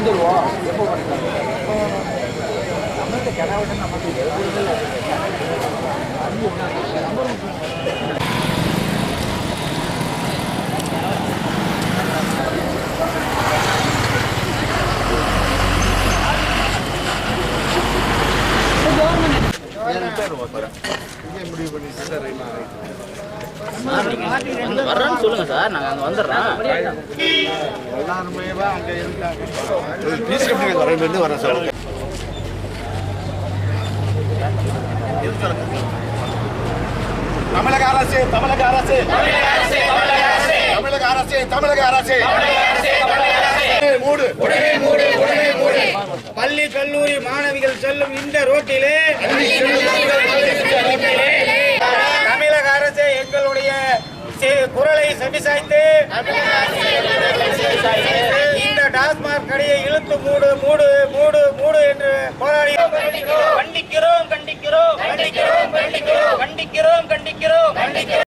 வந்துடுவோம். எப்போ பண்ணிக்கலாம்? நம்மகிட்ட கிடாவிட்ட நமக்கு முடிவு பண்ணி வர்றேன்னு சொல்லுங்க சார், நாங்கள் அங்கே வந்துடுறோம். எல்லாருமே அங்கே இருந்தாங்க. வரேன் சார். தமிழக அரசு தமிழக அரசு தமிழக அரசு தமிழக அரசு மூடு. பள்ளி கல்லூரி மாணவிகள் செல்லும் இந்த ரோட்டிலே தமிழக அரசு எங்களுடைய குரலை செவிசாய்த்து இந்த டாஸ்மாக் கடையை இழுத்து மூடு மூடு மூடு மூடு என்று போராடி கண்டிக்கிறோம் கண்டிக்கிறோம் கண்டிக்கிறோம் கண்டிக்கிறோம் கண்டிக்கிறோம் கண்டிக்கிறோம்.